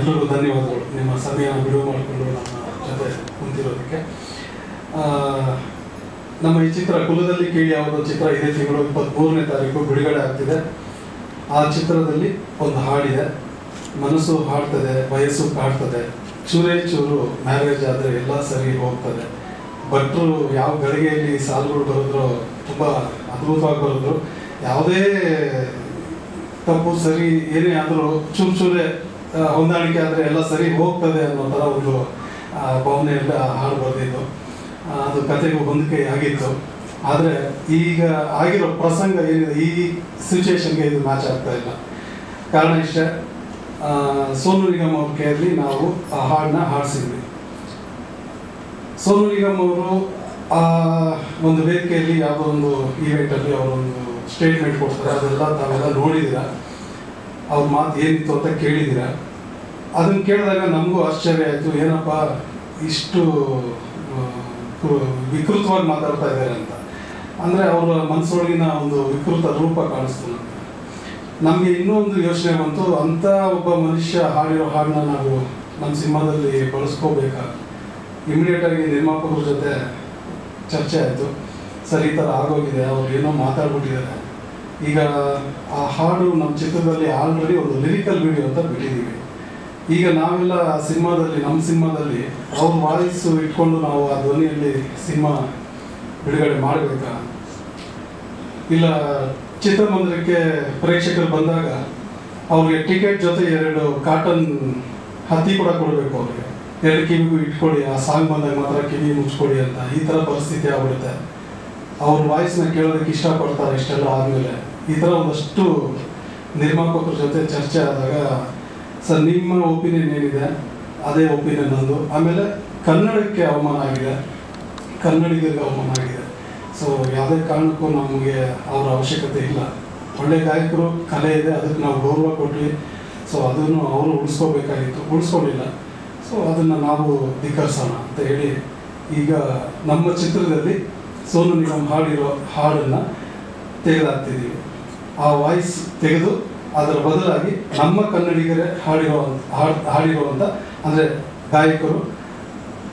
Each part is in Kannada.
ಎಲ್ರಿಗೂ ಧನ್ಯವಾದಗಳು ನಿಮ್ಮ ಸಮಯನ ಬಿಡುವು ಮಾಡಿಕೊಂಡು ನಮ್ಮ ಜೊತೆ ಕುಂತಿರೋದಕ್ಕೆ. ನಮ್ಮ ಈ ಚಿತ್ರ ಕುಲದಲ್ಲಿ ಕೇಳಿ ಯಾವುದೋ ಚಿತ್ರ ಇದೇ ತಿಂಗಳು 23ನೇ ತಾರೀಕು ಬಿಡುಗಡೆ ಆಗ್ತಿದೆ. ಆ ಚಿತ್ರದಲ್ಲಿ ಒಂದು ಹಾಡಿದೆ, ಮನಸ್ಸು ಹಾಡ್ತದೆ ವಯಸ್ಸು ಕಾಡ್ತದೆ, ಚೂರೇ ಚೂರು ಮ್ಯಾರೇಜ್ ಆದರೆ ಎಲ್ಲ ಸರಿ ಹೋಗ್ತದೆ. ಭಟ್ರು ಯಾವ ಗಳಿಗೆಯಲ್ಲಿ ಸಾಲುಗಳು ಬರೆದ್ರು ತುಂಬ ಅದ್ಭುತವಾಗಿ ಬರೆದ್ರು. ಯಾವುದೇ ತಪ್ಪು ಸರಿ ಏನೇ ಆದರೂ ಚೂರು ಚೂರೇ ಹೊಂದಾಣಿಕೆ ಆದರೆ ಎಲ್ಲ ಸರಿ ಹೋಗ್ತದೆ ಅನ್ನೋ ಥರ ಒಂದು ಭಾವನೆಯಲ್ಲ ಹಾಡು ಬರೆದಿದ್ದು. ಅದು ಕತೆಗೂ ಹೊಂದಿಕೆ ಆಗಿತ್ತು. ಆದರೆ ಈಗ ಆಗಿರೋ ಪ್ರಸಂಗ ಏನಿದೆ ಈ ಸಿಚುವೇಶನ್ಗೆ ಇದು ಮ್ಯಾಚ್ ಆಗ್ತಾ ಇಲ್ಲ. ಕಾರಣ ಇಷ್ಟೇ, ಸೋನು ನಿಗಮ್ ಅವ್ರ ಕೈಯಲ್ಲಿ ನಾವು ಆ ಹಾಡನ್ನ ಹಾಡಿಸಿದ್ವಿ. ಸೋನು ನಿಗಮ್ ಅವರು ಆ ಒಂದು ವೇದಿಕೆಯಲ್ಲಿ ಯಾವುದೋ ಒಂದು ಈವೆಂಟಲ್ಲಿ ಅವರೊಂದು ಸ್ಟೇಟ್ಮೆಂಟ್ ಕೊಡ್ತಾರೆ. ಅದೆಲ್ಲ ತಾವೆಲ್ಲ ನೋಡಿದ್ದೀರ, ಅವ್ರ ಮಾತು ಏನಿತ್ತು ಅಂತ ಕೇಳಿದ್ದೀರ. ಅದನ್ನು ಕೇಳಿದಾಗ ನಮಗೂ ಆಶ್ಚರ್ಯ ಆಯಿತು, ಏನಪ್ಪ ಇಷ್ಟು ವಿಕೃತವಾಗಿ ಮಾತಾಡ್ತಾ ಇದ್ದಾರೆ ಅಂತ. ಅಂದರೆ ಅವರ ಮನಸ್ಸೊಳಗಿನ ಒಂದು ವಿಕೃತ ರೂಪ ಕಾಣಿಸ್ತು ನಮಗೆ. ನಮಗೆ ಇನ್ನೊಂದು ಯೋಚನೆ ಬಂತು, ಅಂಥ ಒಬ್ಬ ಮನುಷ್ಯ ಹಾಡಿರೋ ಹಾಡನ್ನ ನಾವು ನಮ್ಮ ಸಿನಿಮಾದಲ್ಲಿ ಬಳಸ್ಕೋಬೇಕಾ. ಇಮಿಡಿಯೇಟಾಗಿ ನಿರ್ಮಾಪಕರ ಜೊತೆ ಚರ್ಚೆ ಆಯಿತು. ಸರ್, ಈ ಥರ ಆಗೋಗಿದೆ, ಅವ್ರು ಏನೋ ಮಾತಾಡ್ಬಿಟ್ಟಿದ್ದಾರೆ. ಈಗ ಆ ಹಾಡು ನಮ್ಮ ಚಿತ್ರದಲ್ಲಿ ಆಲ್ರೆಡಿ ಒಂದು ಲಿರಿಕಲ್ ವಿಡಿಯೋ ಅಂತ ಬಿಟ್ಟಿದ್ದೀವಿ. ಈಗ ನಾವೆಲ್ಲ ಸಿನಿಮಾದಲ್ಲಿ ನಮ್ಮ ಸಿನಿಮಾದಲ್ಲಿ ಅವ್ರ ವಾಯ್ಸು ಇಟ್ಕೊಂಡು ನಾವು ಆ ಧ್ವನಿಯಲ್ಲಿ ಸಿನಿಮಾ ಬಿಡುಗಡೆ ಮಾಡಬೇಕಾ, ಇಲ್ಲ ಚಿತ್ರಮಂದಿರಕ್ಕೆ ಪ್ರೇಕ್ಷಕರು ಬಂದಾಗ ಅವ್ರಿಗೆ ಟಿಕೆಟ್ ಜೊತೆ 2 ಕಾಟನ್ ಹತ್ತಿ ಕೂಡ ಕೊಡಬೇಕು. ಅವ್ರಿಗೆ 2 ಕಿವಿಗೂ ಇಟ್ಕೊಡಿ, ಆ ಸಾಂಗ್ ಬಂದಾಗ ಮಾತ್ರ ಕಿವಿ ಮುಚ್ಕೊಡಿ ಅಂತ. ಈ ಥರ ಪರಿಸ್ಥಿತಿ ಆಗ್ಬಿಡುತ್ತೆ. ಅವ್ರ ವಾಯ್ಸ್ನ ಕೇಳೋದಕ್ಕೆ ಇಷ್ಟಪಡ್ತಾರೆ. ಇಷ್ಟೆಲ್ಲ ಆದಮೇಲೆ ಈ ಥರ ಒಂದಷ್ಟು ನಿರ್ಮಾಪಕರ ಜೊತೆ ಚರ್ಚೆ ಆದಾಗ, ಸರ್ ನಿಮ್ಮ ಒಪಿನಿಯನ್ ಏನಿದೆ ಅದೇ ಒಪಿನಿಯನ್ ನಂದು. ಆಮೇಲೆ ಕನ್ನಡಕ್ಕೆ ಅವಮಾನ ಆಗಿದೆ, ಕನ್ನಡಿಗರಿಗೆ ಅವಮಾನ ಆಗಿದೆ. ಸೊ ಯಾವುದೇ ಕಾರಣಕ್ಕೂ ನಮಗೆ ಅವರ ಅವಶ್ಯಕತೆ ಇಲ್ಲ. ಒಳ್ಳೆ ಗಾಯಕರು, ಕಲೆ ಇದೆ, ಅದಕ್ಕೆ ನಾವು ಗೌರವ ಕೊಟ್ವಿ. ಸೊ ಅದನ್ನು ಅವರು ಉಳಿಸ್ಕೋಬೇಕಾಗಿತ್ತು, ಉಳಿಸ್ಕೊಂಡಿಲ್ಲ. ಸೊ ಅದನ್ನು ನಾವು ಧಿಕ್ಕರಿಸೋಣ ಅಂತ ಹೇಳಿ ಈಗ ನಮ್ಮ ಚಿತ್ರದಲ್ಲಿ ಸೋನು ನಿಗಮ್ ಹಾಡಿರೋ ಹಾಡನ್ನು ತೆಗೆದಾಕ್ತಿದ್ದೀವಿ. ಆ ವಾಯ್ಸ್ ತೆಗೆದು ಅದರ ಬದಲಾಗಿ ನಮ್ಮ ಕನ್ನಡಿಗರೇ ಹಾಡಿರುವಂಥ ಅಂದರೆ ಗಾಯಕರು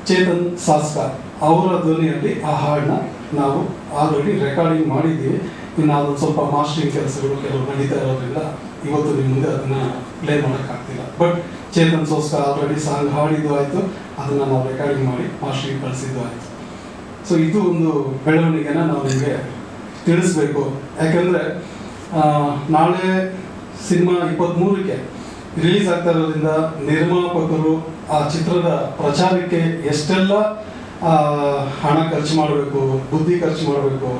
ಚೇತನ್ ಸಾಸ್ಕರ್ ಅವರ ಧ್ವನಿಯಲ್ಲಿ ಆ ಹಾಡನ್ನ ನಾವು ಆಲ್ರೆಡಿ ರೆಕಾರ್ಡಿಂಗ್ ಮಾಡಿದ್ದೀವಿ. ಇನ್ನು ಅದೊಂದು ಸ್ವಲ್ಪ ಮಾಸ್ಟರಿಂಗ್ ಕೆಲಸಗಳು ಕೆಲವು ನಡೀತಾ ಇರೋದ್ರಿಂದ ಇವತ್ತು ನಿಮ್ಮ ಮುಂದೆ ಅದನ್ನು ಪ್ಲೇ ಮಾಡೋಕ್ಕಾಗ್ತಿಲ್ಲ. ಬಟ್ ಚೇತನ್ ಸಾಸ್ಕರ್ ಆಲ್ರೆಡಿ ಸಾಂಗ್ ಹಾಡಿದ್ದು ಆಯಿತು, ಅದನ್ನು ನಾವು ರೆಕಾರ್ಡಿಂಗ್ ಮಾಡಿ ಮಾಸ್ಟರಿಂಗ್ ಕಳಿಸಿದ್ದು ಆಯಿತು. ಸೊ ಇದು ಒಂದು ಬೆಳವಣಿಗೆನ ನಾವು ನಿಮಗೆ ತಿಳಿಸ್ಬೇಕು. ಯಾಕೆಂದರೆ ನಾಳೆ ಸಿನಿಮಾ 23ಕ್ಕೆ ರಿಲೀಸ್ ಆಗ್ತಾ ಇರೋದ್ರಿಂದ ನಿರ್ಮಾಪಕರು ಆ ಚಿತ್ರದ ಪ್ರಚಾರಕ್ಕೆ ಎಷ್ಟೆಲ್ಲ ಹಣ ಖರ್ಚು ಮಾಡಬೇಕು, ಬುದ್ಧಿ ಖರ್ಚು ಮಾಡಬೇಕು,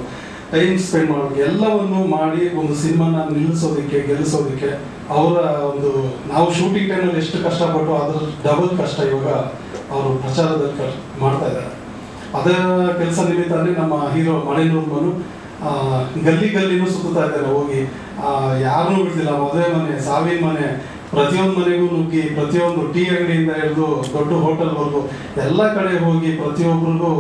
ಟೈಮ್ ಸ್ಪೆಂಡ್ ಮಾಡಬೇಕು, ಎಲ್ಲವನ್ನು ಮಾಡಿ ಒಂದು ಸಿನಿಮಾನ ನಿಲ್ಲಿಸೋದಕ್ಕೆ ಗೆಲ್ಲಿಸೋದಕ್ಕೆ ಅವರ ಒಂದು ನಾವು ಶೂಟಿಂಗ್ ಟೈಮಲ್ಲಿ ಎಷ್ಟು ಕಷ್ಟಪಟ್ಟು ಅದ್ರ ಡಬಲ್ ಕಷ್ಟ ಇವಾಗ ಅವರು ಪ್ರಚಾರದಲ್ಲಿ ಮಾಡ್ತಾ ಇದ್ದಾರೆ. ಅದರ ಕೆಲಸ ನಿಮಿತ್ತನೇ ನಮ್ಮ ಹೀರೋ ಮಳೆನೂರ್ಮನು ಗಲ್ಲಿ ಗಲ್ಲಿನೂ ಸುತ್ತಾ ಇದ್ದಾರೆ. ಹೋಗಿ ಯಾರನ್ನೂ ಬಿಡ್ತಿಲ್ಲ. ಮದುವೆ ಮನೆ, ಸಾವಿನ ಮನೆ, ಪ್ರತಿಯೊಂದು ಮನೆಗೂ ನುಗ್ಗಿ, ಪ್ರತಿಯೊಂದು ಟೀ ಅಂಗಡಿಯಿಂದ ಹಿಡಿದು ದೊಡ್ಡ ಹೋಟೆಲ್ವರೆಗೂ ಎಲ್ಲ ಕಡೆ ಹೋಗಿ ಪ್ರತಿಯೊಬ್ಬರಿಗೂ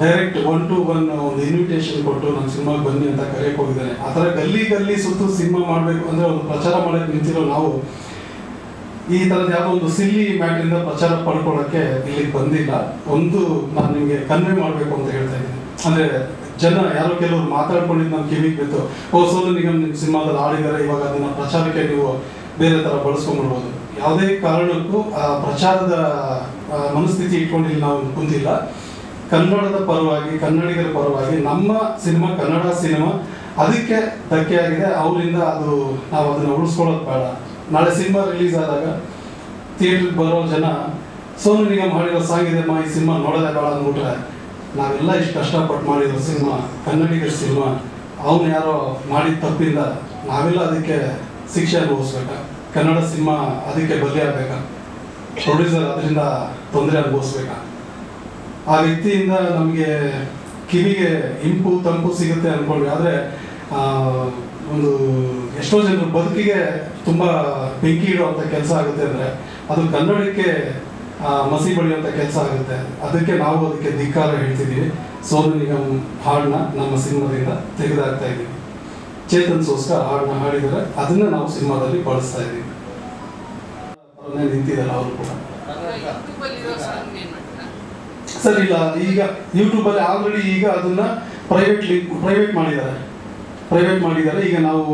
ಡೈರೆಕ್ಟ್ 1 to 1 ಒಂದು ಇನ್ವಿಟೇಷನ್ ಕೊಟ್ಟು ನಮ್ಮ ಸಿನಿಮಾಗೆ ಬನ್ನಿ ಅಂತ ಕರೆಯಕ್ಕೆ ಹೋಗಿದ್ದಾನೆ. ಆ ಥರ ಗಲ್ಲಿ ಗಲ್ಲಿ ಸುತ್ತು ಸಿನಿಮಾ ಮಾಡಬೇಕು ಅಂದರೆ ಒಂದು ಪ್ರಚಾರ ಮಾಡೋಕ್ಕೆ ನಿಂತಿರೋ ನಾವು ಈ ಥರದ ಯಾವುದೋ ಒಂದು ಸಿಲ್ಲಿ ಮ್ಯಾಟ್ರಿಂದ ಪ್ರಚಾರ ಪಡ್ಕೊಳ್ಳೋಕ್ಕೆ ಇಲ್ಲಿಗೆ ಬಂದಿಲ್ಲ. ಒಂದು ನಾನು ನಿಮಗೆ ಕನ್ವೆ ಮಾಡಬೇಕು ಅಂತ ಹೇಳ್ತಾ ಇದ್ದೀನಿ. ಅಂದರೆ ಜನ ಯಾರೋ ಕೆಲವರು ಮಾತಾಡ್ಕೊಂಡಿದ್ದು ನಮ್ಮ ಕಿವಿಗೆ ಬಿತ್ತು, ಸೋನು ನಿಗಮ್ ನಿಮ್ಮ ಸಿನಿಮಾದಲ್ಲಿ ಆಡಿದ್ದಾರೆ, ಇವಾಗ ಅದನ್ನು ಪ್ರಚಾರಕ್ಕೆ ನೀವು ಬೇರೆ ಥರ ಬಳಸ್ಕೊಂಡ್ಬಿಡ್ಬೋದು. ಯಾವುದೇ ಕಾರಣಕ್ಕೂ ಆ ಪ್ರಚಾರದ ಮನಸ್ಥಿತಿ ಇಟ್ಕೊಂಡಿಲ್ಲ, ನಾವು ಕುಂತಿಲ್ಲ. ಕನ್ನಡದ ಪರವಾಗಿ, ಕನ್ನಡಿಗರ ಪರವಾಗಿ ನಮ್ಮ ಸಿನಿಮಾ ಕನ್ನಡ ಸಿನಿಮಾ, ಅದಕ್ಕೆ ಧಕ್ಕೆ ಆಗಿದೆ. ಅವರಿಂದ ಅದು ನಾವು ಅದನ್ನು ಉಳಿಸ್ಕೊಳ್ಳೋದು ಬೇಡ. ನಾಳೆ ಸಿನಿಮಾ ರಿಲೀಸ್ ಆದಾಗ ಥಿಯೇಟ್ರಿಗೆ ಬರೋ ಜನ ಸೋನು ನಿಗಮ್ ಹಾಡಿರೋ ಸಾಂಗ್ ಇದೆ ಈ ಸಿನಿಮಾ ನೋಡೋದೇ ಬೇಡ ಅಂದ್ಬಿಟ್ರೆ, ನಾವೆಲ್ಲ ಇಷ್ಟು ಕಷ್ಟಪಟ್ಟು ಮಾಡಿರೋ ಸಿನಿಮಾ, ಕನ್ನಡಿಗರ ಸಿನಿಮಾ, ಅವನು ಯಾರೋ ಮಾಡಿದ ತಪ್ಪಿಂದ ನಾವೆಲ್ಲ ಅದಕ್ಕೆ ಶಿಕ್ಷೆ ಅನುಭವಿಸ್ಬೇಕಾ? ಕನ್ನಡ ಸಿನಿಮಾ ಅದಕ್ಕೆ ಬಲಿ ಆಗಬೇಕಾ? ಪ್ರೊಡ್ಯೂಸರ್ ಅದರಿಂದ ತೊಂದರೆ ಅನುಭವಿಸ್ಬೇಕಾ? ಆ ವ್ಯಕ್ತಿಯಿಂದ ನಮಗೆ ಕಿವಿಗೆ ಇಂಪು ತಂಪು ಸಿಗುತ್ತೆ ಅಂದ್ಕೊಂಡ್ವಿ. ಆದರೆ ಒಂದು ಎಷ್ಟೋ ಜನರ ಬದುಕಿಗೆ ತುಂಬ ಬೆಂಕಿ ಇಡುವಂಥ ಕೆಲಸ ಆಗುತ್ತೆ. ಅಂದರೆ ಅದು ಕನ್ನಡಕ್ಕೆ ಮಸಿ ಬಳಿಯುವಂಥ ಕೆಲಸ ಆಗುತ್ತೆ. ಅದಕ್ಕೆ ನಾವು ಅದಕ್ಕೆ ಧಿಕ್ಕಾರ ಹೇಳ್ತಿದ್ದೀವಿ. ಸೋನು ನಿಗಮ್ ಹಾಡನ್ನ ನಮ್ಮ ಸಿನಿಮಾದಿಂದ ತೆಗೆದಾಕ್ತಾ ಇದ್ದೀವಿ. ಚೇತನ್ ಸಾಸ್ಕರ್ ಹಾಡನ್ನ ಹಾಡಿದರೆ ಅದನ್ನು ನಾವು ಸಿನಿಮಾದಲ್ಲಿ ಬಳಸ್ತಾ ಇದ್ದೀವಿ. ನಿಂತಿದ್ದಾರೆ ಅವರು ಕೂಡ. ಸರ್ ಇಲ್ಲ, ಈಗ ಯೂಟ್ಯೂಬಲ್ಲಿ ಆಲ್ರೆಡಿ ಈಗ ಅದನ್ನ ಪ್ರೈವೇಟ್ ಮಾಡಿದ್ದಾರೆ. ಈಗ ನಾವು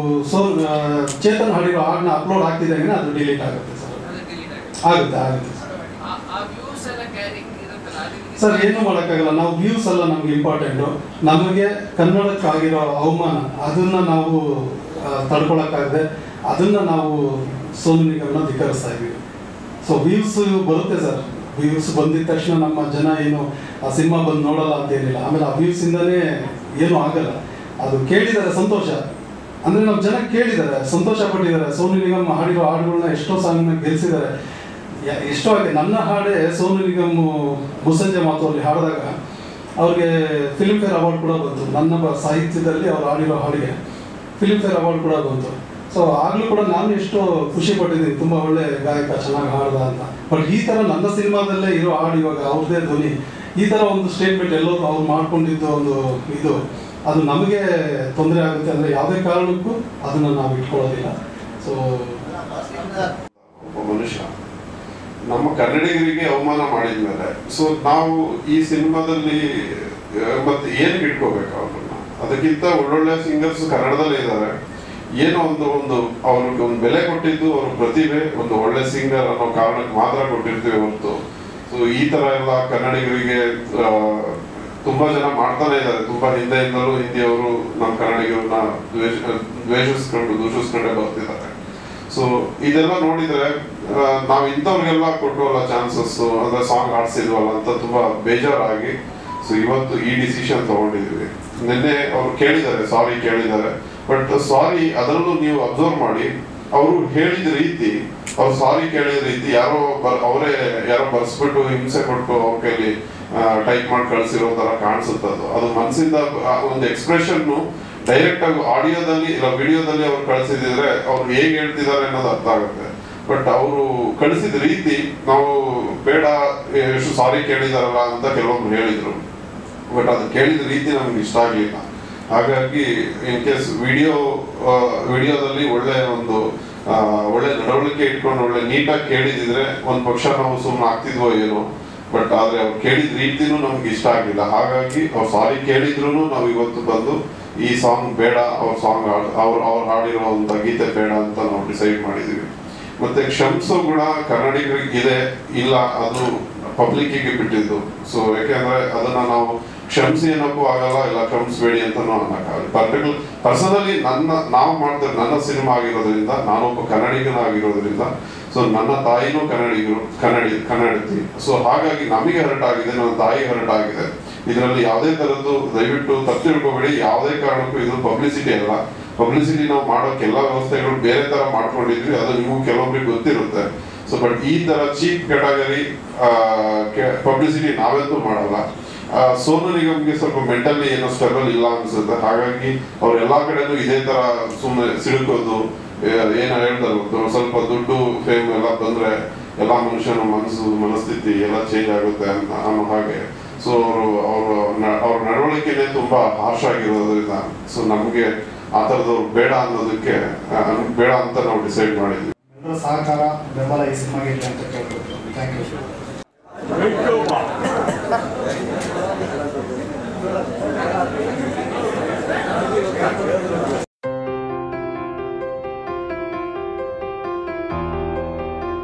ಚೇತನ್ ಹಾಡಿರೋ ಹಾಡನ್ನ ಅಪ್ಲೋಡ್ ಆಗ್ತಿದ್ದಂಗೆ ಅದು ಡಿಲೀಟ್ ಆಗುತ್ತೆ ಸರ್. ಆಗುತ್ತೆ ಸರ್, ಏನು ಮಾಡೋಕ್ಕಾಗಲ್ಲ. ನಾವು ವ್ಯೂಸ್ ಅಲ್ಲ ನಮ್ಗೆ ಇಂಪಾರ್ಟೆಂಟು. ನಮಗೆ ಕನ್ನಡಕ್ಕಾಗಿರೋ ಅವಮಾನ ಅದನ್ನ ನಾವು ತಡ್ಕೊಳಕ್ಕಾಗದೆ ಅದನ್ನ ನಾವು ಸೋನು ನಿಗಮ್ನ ಧಿಕ್ಕರಿಸ್ತಾ ಇದ್ದೀವಿ. ಸೊ ವ್ಯೂಸ್ ಬರುತ್ತೆ ಸರ್. ವ್ಯೂಸ್ ಬಂದಿದ ತಕ್ಷಣ ನಮ್ಮ ಜನ ಏನು ಆ ಸಿನಿಮಾ ಬಂದು ನೋಡಲ್ಲ ಅಂತೇನಿಲ್ಲ. ಆಮೇಲೆ ಆ ವ್ಯೂಸಿಂದನೇ ಏನೂ ಆಗಲ್ಲ. ಅದು ಕೇಳಿದ್ದಾರೆ, ಸಂತೋಷ. ಅಂದರೆ ನಮ್ಮ ಜನ ಕೇಳಿದ್ದಾರೆ, ಸಂತೋಷ ಪಟ್ಟಿದ್ದಾರೆ. ಸೋನು ನಿಗಮ್ ಹಾಡಿರೋ ಹಾಡುಗಳನ್ನ ಎಷ್ಟೋ ಸಾಂಗ್ನ ಗೆಲ್ಲಿಸಿದ್ದಾರೆ. ಎಷ್ಟೋ ಆಗಿದೆ. ನನ್ನ ಹಾಡೇ ಸೋನು ನಿಗಮ್ ಮುಸ್ಸಂಜೆ ಮಾತು ಅಲ್ಲಿ ಹಾಡಿದಾಗ ಅವ್ರಿಗೆ ಫಿಲ್ಮ್ಫೇರ್ ಅವಾರ್ಡ್ ಕೂಡ ಬಂತು. ನನ್ನ ಸಾಹಿತ್ಯದಲ್ಲಿ ಅವ್ರು ಹಾಡಿರೋ ಹಾಡಿಗೆ ಫಿಲ್ಮ್ಫೇರ್ ಅವಾರ್ಡ್ ಕೂಡ ಬಂತು. ಸೊ ಆಗಲೂ ಕೂಡ ನಾನು ಎಷ್ಟೋ ಖುಷಿ ಪಟ್ಟಿದ್ದೀನಿ, ತುಂಬ ಒಳ್ಳೆ ಗಾಯಕ, ಚೆನ್ನಾಗಿ ಹಾಡ್ದ ಅಂತ. ಬಟ್ ಈ ಥರ ನನ್ನ ಸಿನಿಮಾದಲ್ಲೇ ಇರೋ ಹಾಡು ಇವಾಗ ಅವ್ರದ್ದೇ ಧ್ವನಿ, ಈ ಥರ ಒಂದು ಸ್ಟೇಟ್ಮೆಂಟ್ ಎಲ್ಲರೂ ಅವ್ರು ಮಾಡ್ಕೊಂಡಿದ್ದು ಒಂದು ಇದು, ಅದು ನಮಗೆ ತೊಂದರೆ ಆಗುತ್ತೆ. ಅಂದರೆ ಯಾವುದೇ ಕಾರಣಕ್ಕೂ ಅದನ್ನು ನಾವು ಇಟ್ಕೊಳ್ಳೋದಿಲ್ಲ. ಸೊ ಒಬ್ಬ ಮನುಷ್ಯ ನಮ್ಮ ಕನ್ನಡಿಗರಿಗೆ ಅವಮಾನ ಮಾಡಿದ್ಮೇಲೆ ಸೊ ನಾವು ಈ ಸಿನಿಮಾದಲ್ಲಿ ಮತ್ತೆ ಏನಕ್ಕೆ ಇಟ್ಕೋಬೇಕು ಅವ್ರನ್ನ? ಅದಕ್ಕಿಂತ ಒಳ್ಳೊಳ್ಳೆ ಸಿಂಗರ್ಸ್ ಕನ್ನಡದಲ್ಲೇ ಇದ್ದಾರೆ. ಏನೋ ಒಂದು ಅವ್ರಿಗೆ ಒಂದು ಬೆಲೆ ಕೊಟ್ಟಿದ್ದು ಅವ್ರ ಪ್ರತಿಭೆ, ಒಂದು ಒಳ್ಳೆ ಸಿಂಗರ್ ಅನ್ನೋ ಕಾರಣಕ್ಕೆ ಮಾತ್ರ ಕೊಟ್ಟಿರ್ತೀವಿ ಹೊರತು ಸೊ ಈ ತರ ಎಲ್ಲ ಕನ್ನಡಿಗರಿಗೆ ತುಂಬಾ ಜನ ಮಾಡ್ತಾನೆ ಇದ್ದಾರೆ. ತುಂಬಾ ಹಿಂದೆಯಿಂದಲೂ ಹಿಂದಿಯವರು ನಮ್ಮ ಕನ್ನಡಿಗರನ್ನ ದೂಷಿಸ್ಕೊಂಡೇ ಬರ್ತಿದ್ದಾರೆ. ಸೊ ಇದೆಲ್ಲ ನೋಡಿದ್ರೆ ನಾವು ಇಂಥವ್ರಿಗೆಲ್ಲ ಕೊಟ್ಟವಲ್ಲ ಚಾನ್ಸಸ್, ಅಂದ್ರೆ ಸಾಂಗ್ ಆಡ್ಸಿದ್ವಲ್ಲ ಅಂತ ತುಂಬಾ ಬೇಜಾರಾಗಿ ಸೊ ಇವತ್ತು ಈ ಡಿಸಿಷನ್ ತಗೊಂಡಿದ್ವಿ. ನಿನ್ನೆ ಅವ್ರು ಕೇಳಿದ್ದಾರೆ, ಸಾರಿ ಕೇಳಿದ್ದಾರೆ. ಬಟ್ ಸಾರಿ ಅದರಲ್ಲೂ ನೀವು ಅಬ್ಸರ್ವ್ ಮಾಡಿ, ಅವರು ಹೇಳಿದ ರೀತಿ, ಅವ್ರು ಸಾರಿ ಕೇಳಿದ ರೀತಿ ಅವರೇ ಯಾರೋ ಬರ್ಸ್ಬಿಟ್ಟು ಹಿಂಸೆ ಕೊಟ್ಟು ಅವ್ರ ಕೈಲಿ ಟೈಪ್ ಮಾಡಿ ಕಳ್ಸಿರೋ ತರ ಕಾಣಿಸುತ್ತದು. ಅದು ಮನಸ್ಸಿಂದ ಒಂದು ಎಕ್ಸ್ಪ್ರೆಷನ್ ಡೈರೆಕ್ಟ್ ಆಗಿ ಆಡಿಯೋದಲ್ಲಿ ಇಲ್ಲ ವಿಡಿಯೋದಲ್ಲಿ ಅವ್ರು ಕಳಿಸಿದ್ರೆ ಅವ್ರು ಹೇಗೆ ಹೇಳ್ತಿದ್ದಾರೆ ಅನ್ನೋದು ಅರ್ಥ ಆಗುತ್ತೆ. ಬಟ್ ಅವರು ಕಳಿಸಿದ ರೀತಿ ನಾವು ಬೇಡ, ಎಷ್ಟು ಸಾರಿ ಕೇಳಿದಾರಲ್ಲ ಅಂತ ಕೆಲವೊಬ್ರು ಹೇಳಿದ್ರು. ಬಟ್ ಅದು ಕೇಳಿದ ರೀತಿ ನಮ್ಗೆ ಇಷ್ಟ ಆಗಲಿಲ್ಲ. ಹಾಗಾಗಿ ಇನ್ ಕೇಸ್ ವಿಡಿಯೋದಲ್ಲಿ ಒಳ್ಳೆ ನಡವಳಿಕೆ ಇಟ್ಕೊಂಡು ಒಳ್ಳೆ ನೀಟಾಗಿ ಕೇಳಿದಿದ್ರೆ ಒಂದು ಪಕ್ಷ ನಾವು ಸುಮ್ಮನೆ ಆಗ್ತಿದ್ವೋ ಏನೋ. ಬಟ್ ಆದ್ರೆ ಅವ್ರು ಕೇಳಿದ ರೀತಿನೂ ನಮ್ಗೆ ಇಷ್ಟ ಆಗಲಿಲ್ಲ. ಹಾಗಾಗಿ ಅವ್ರು ಸಾರಿ ಕೇಳಿದ್ರು ನಾವು ಇವತ್ತು ಬಂದು ಈ ಸಾಂಗ್ ಬೇಡ, ಅವ್ರು ಹಾಡಿರುವಂತ ಗೀತೆ ಬೇಡ ಅಂತ ನಾವು ಡಿಸೈಡ್ ಮಾಡಿದೀವಿ. ಮತ್ತೆ ಕ್ಷಮಿಸೋ ಗುಣ ಕನ್ನಡಿಗರಿಗೆ ಇದೆ ಇಲ್ಲ, ಅದು ಪಬ್ಲಿಕ್ಕಿಗೆ ಬಿಟ್ಟಿದ್ದು. ಸೊ ಯಾಕೆಂದ್ರೆ ಅದನ್ನ ನಾವು ಕ್ಷಮಿಸಿ ಅನ್ನೋಕ್ಕೂ ಆಗಲ್ಲ, ಇಲ್ಲ ಕ್ಷಮಿಸಬೇಡಿ ಅಂತನೂ ಅನ್ನಕ್ಕಾಗಲ್ಲ. ಪರ್ಸನಲಿ ನಾವು ಮಾಡ್ತಾರೆ ನನ್ನ ಸಿನಿಮಾ ಆಗಿರೋದ್ರಿಂದ, ನಾನೊಬ್ಬ ಕನ್ನಡಿಗನಾಗಿರೋದ್ರಿಂದ, ಸೊ ನನ್ನ ತಾಯಿನೂ ಕನ್ನಡತಿ. ಸೊ ಹಾಗಾಗಿ ನಮಗೆ ಹರ್ಟ್ ಆಗಿದೆ, ನನ್ನ ತಾಯಿ ಹರ್ಟ್ ಆಗಿದೆ. ಇದರಲ್ಲಿ ಯಾವುದೇ ತರದ್ದು ದಯವಿಟ್ಟು ತಪ್ಪು ತಿಳ್ಕೊಬೇಡಿ. ಯಾವುದೇ ಕಾರಣಕ್ಕೂ ಇದು ಪಬ್ಲಿಸಿಟಿ ಅಲ್ಲ. ಪಬ್ಲಿಸಿಟಿ ನಾವು ಮಾಡೋಕೆ ಎಲ್ಲ ವ್ಯವಸ್ಥೆಗಳು ಬೇರೆ ತರ ಮಾಡ್ಕೊಂಡಿದ್ವಿ, ಅದು ನಿಮಗೂ ಕೆಲವೊಬ್ರಿಗೆ ಗೊತ್ತಿರುತ್ತೆ. ಸೊ ಬಟ್ ಈ ತರ ಚೀಪ್ ಕ್ಯಾಟಗರಿ ಪಬ್ಲಿಸಿಟಿ ನಾವಂತೂ ಮಾಡಲ್ಲ. ಸೋನು ನಿಗಮ್ಗೆ ಸ್ವಲ್ಪ ಮೆಂಟಲಿ ಏನೋ ಸ್ಟ್ರಗಲ್ ಇಲ್ಲ ಅನ್ಸುತ್ತೆ. ಹಾಗಾಗಿ ಅವ್ರು ಎಲ್ಲಾ ಕಡೆನೂ ಇದೇ ತರ ಸುಮ್ಮನೆ ಸಿಡುಕೋದು, ಏನೋ ಹೇಳ್ತಾರೆ, ಸ್ವಲ್ಪ ದುಡ್ಡು ಫೇಮ್ ಎಲ್ಲ ಬಂದ್ರೆ ಎಲ್ಲ ಮನುಷ್ಯನ ಮನಸ್ಥಿತಿ ಎಲ್ಲ ಚೇಂಜ್ ಆಗುತ್ತೆ ಅನ್ನೋ ಹಾಗೆ. ಸೊ ಅವ್ರ ನಡವಳಿಕೆನೆ ತುಂಬಾ ಹಾರ್ಶ್ ಆಗಿರೋದ್ರಿಂದ ಸೊ ನಮ್ಗೆ ಆ ಥರದವ್ರು ಬೇಡ ಅನ್ನೋದಕ್ಕೆ ಬೇಡ ಅಂತ ನಾವು ಡಿಸೈಡ್ ಮಾಡಿದ್ವಿ. ಸಹಕಾರ ಬೆಂಬಲ ಈ ಸಿನಿಮಾಗೆ ಇದೆ ಅಂತ ಕೇಳ್ಬೋದು. Thank you.